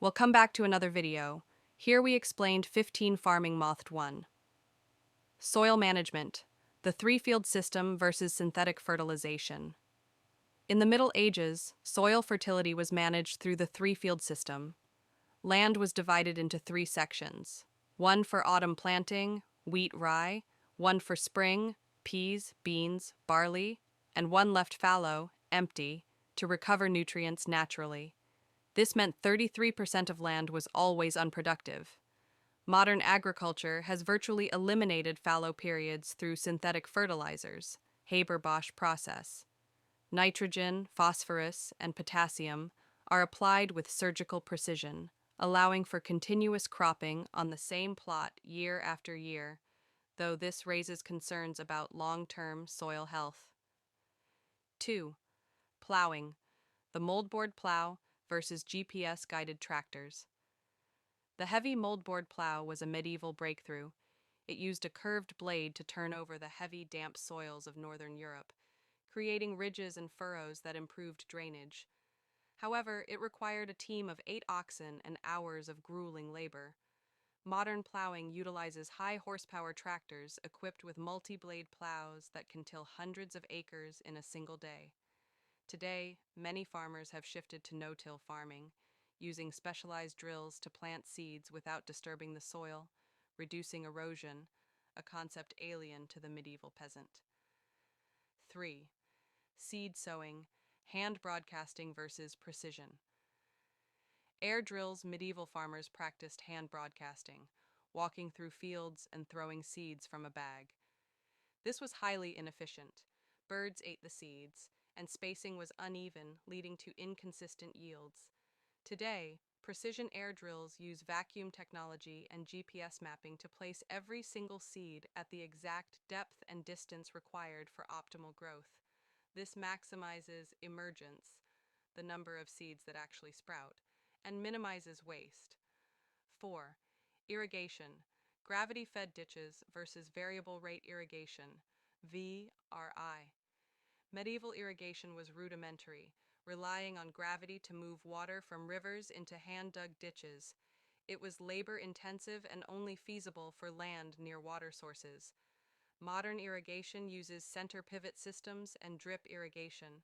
We'll come back to another video. Here we explained 15 farming moth 1. Soil management, the three-field system versus synthetic fertilization. In the Middle Ages, soil fertility was managed through the three-field system. Land was divided into three sections: one for autumn planting, wheat, rye; one for spring, peas, beans, barley; and one left fallow, empty, to recover nutrients naturally. This meant 33% of land was always unproductive. Modern agriculture has virtually eliminated fallow periods through synthetic fertilizers, Haber-Bosch process. Nitrogen, phosphorus, and potassium are applied with surgical precision, allowing for continuous cropping on the same plot year after year, though this raises concerns about long-term soil health. 2. Plowing, the moldboard plow versus GPS-guided tractors. The heavy moldboard plow was a medieval breakthrough. It used a curved blade to turn over the heavy, damp soils of northern Europe, creating ridges and furrows that improved drainage. However, it required a team of 8 oxen and hours of grueling labor. Modern plowing utilizes high-horsepower tractors equipped with multi-blade plows that can till hundreds of acres in a single day. Today, many farmers have shifted to no-till farming, using specialized drills to plant seeds without disturbing the soil, reducing erosion, a concept alien to the medieval peasant. 3. Seed sowing, hand broadcasting versus precision. Air drills medieval farmers practiced hand broadcasting, walking through fields and throwing seeds from a bag. This was highly inefficient. Birds ate the seeds, and spacing was uneven, leading to inconsistent yields. Today, precision air drills use vacuum technology and GPS mapping to place every single seed at the exact depth and distance required for optimal growth. This maximizes emergence, the number of seeds that actually sprout, and minimizes waste. 4. Irrigation, gravity-fed ditches versus variable rate irrigation, VRI. Medieval irrigation was rudimentary, relying on gravity to move water from rivers into hand-dug ditches. It was labor-intensive and only feasible for land near water sources. Modern irrigation uses center pivot systems and drip irrigation.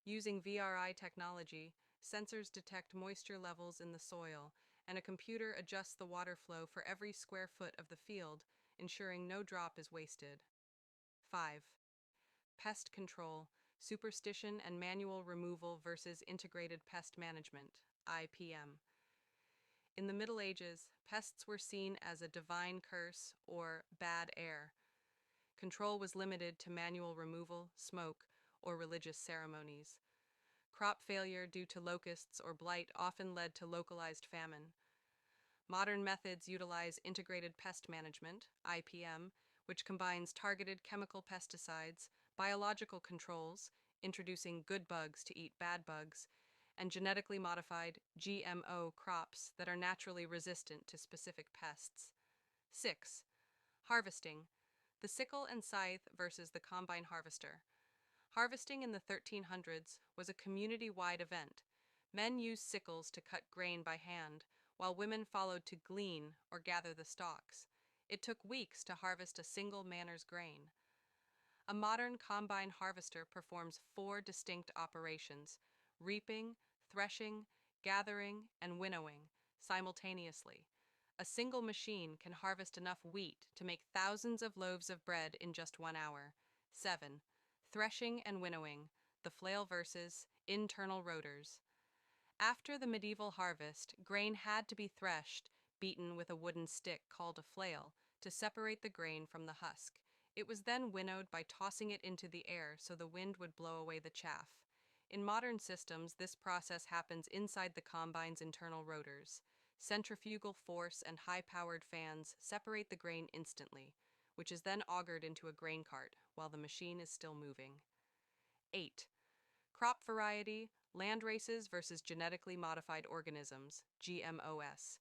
Using VRI technology, sensors detect moisture levels in the soil, and a computer adjusts the water flow for every square foot of the field, ensuring no drop is wasted. 5. Pest control, superstition and manual removal versus integrated pest management, IPM. In the Middle Ages, pests were seen as a divine curse or bad air. Control was limited to manual removal, smoke, or religious ceremonies. Crop failure due to locusts or blight often led to localized famine. Modern methods utilize integrated pest management, IPM, which combines targeted chemical pesticides, biological controls, introducing good bugs to eat bad bugs, and genetically modified GMO crops that are naturally resistant to specific pests. 6. Harvesting, the sickle and scythe versus the combine harvester. Harvesting in the 1300s was a community-wide event. Men used sickles to cut grain by hand, while women followed to glean or gather the stalks. It took weeks to harvest a single manner's grain. A modern combine harvester performs 4 distinct operations: reaping, threshing, gathering, and winnowing, simultaneously. A single machine can harvest enough wheat to make thousands of loaves of bread in just 1 hour. 7. Threshing and winnowing, the flail versus internal rotors. After the medieval harvest, grain had to be threshed, beaten with a wooden stick called a flail, to separate the grain from the husk. It was then winnowed by tossing it into the air so the wind would blow away the chaff. In modern systems, this process happens inside the combine's internal rotors. Centrifugal force and high-powered fans separate the grain instantly, which is then augured into a grain cart while the machine is still moving. 8. Crop variety, land races versus genetically modified organisms, GMOS.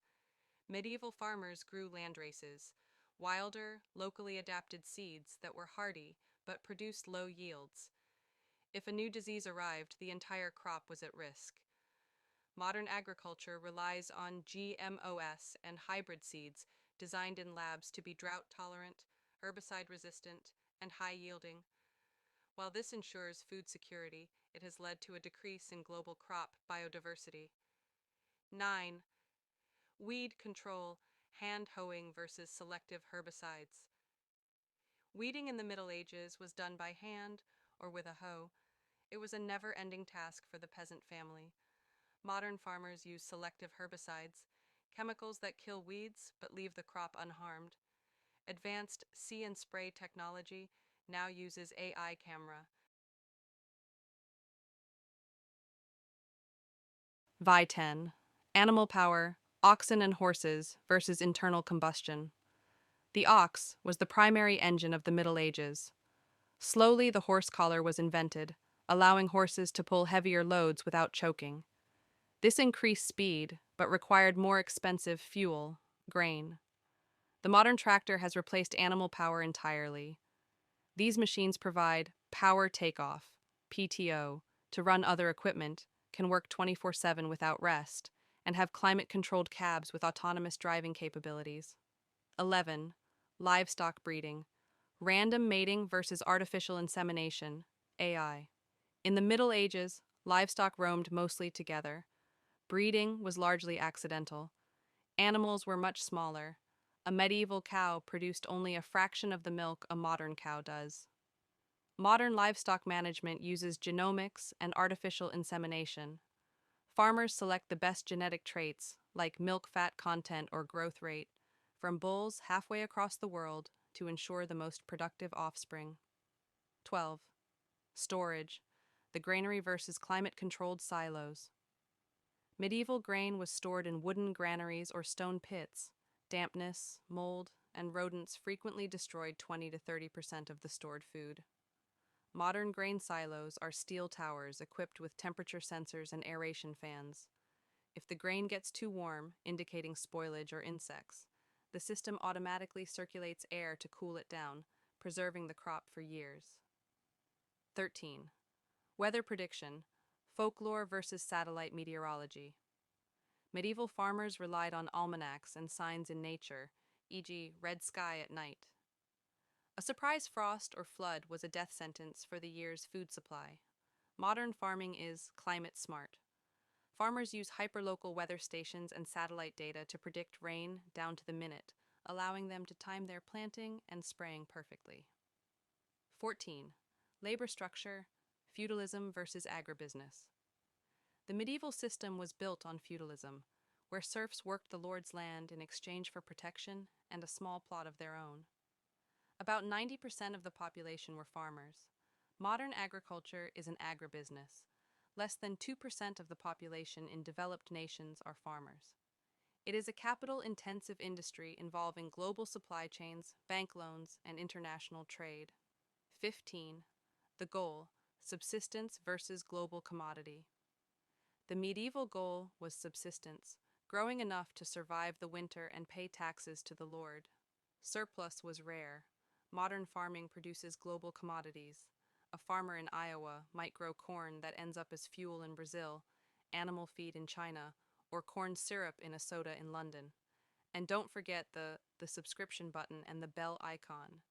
Medieval farmers grew land races, wilder, locally adapted seeds that were hardy but produced low yields. If a new disease arrived, the entire crop was at risk. Modern agriculture relies on GMOs and hybrid seeds designed in labs to be drought tolerant, herbicide resistant, and high yielding. While this ensures food security, it has led to a decrease in global crop biodiversity. 9. Weed control, hand hoeing versus selective herbicides. Weeding in the Middle Ages was done by hand or with a hoe. It was a never ending task for the peasant family. Modern farmers use selective herbicides, chemicals that kill weeds but leave the crop unharmed. Advanced see and spray technology now uses AI camera. Vi-10. Animal power, oxen and horses versus internal combustion. The ox was the primary engine of the Middle Ages. Slowly, the horse collar was invented, allowing horses to pull heavier loads without choking. This increased speed, but required more expensive fuel, grain. The modern tractor has replaced animal power entirely. These machines provide power takeoff, PTO, to run other equipment, can work 24/7 without rest, and have climate-controlled cabs with autonomous driving capabilities. 11. Livestock breeding. Random mating versus artificial insemination, AI. In the Middle Ages, livestock roamed mostly together. Breeding was largely accidental. Animals were much smaller. A medieval cow produced only a fraction of the milk a modern cow does. Modern livestock management uses genomics and artificial insemination. Farmers select the best genetic traits, like milk fat content or growth rate, from bulls halfway across the world to ensure the most productive offspring. 12. Storage. The granary versus climate-controlled silos. Medieval grain was stored in wooden granaries or stone pits. Dampness, mold, and rodents frequently destroyed 20 to 30% of the stored food. Modern grain silos are steel towers equipped with temperature sensors and aeration fans. If the grain gets too warm, indicating spoilage or insects, the system automatically circulates air to cool it down, preserving the crop for years. 13. Weather prediction, folklore versus satellite meteorology. Medieval farmers relied on almanacs and signs in nature, e.g., red sky at night. A surprise frost or flood was a death sentence for the year's food supply. Modern farming is climate smart. Farmers use hyperlocal weather stations and satellite data to predict rain down to the minute, allowing them to time their planting and spraying perfectly. 14. Labor structure, feudalism versus agribusiness. The medieval system was built on feudalism, where serfs worked the lord's land in exchange for protection and a small plot of their own. About 90% of the population were farmers. Modern agriculture is an agribusiness. Less than 2% of the population in developed nations are farmers. It is a capital-intensive industry involving global supply chains, bank loans, and international trade. 15. The goal, subsistence versus global commodity. The medieval goal was subsistence, growing enough to survive the winter and pay taxes to the lord. Surplus was rare. Modern farming produces global commodities. A farmer in Iowa might grow corn that ends up as fuel in Brazil, animal feed in China, or corn syrup in a soda in London. And don't forget the subscription button and the bell icon.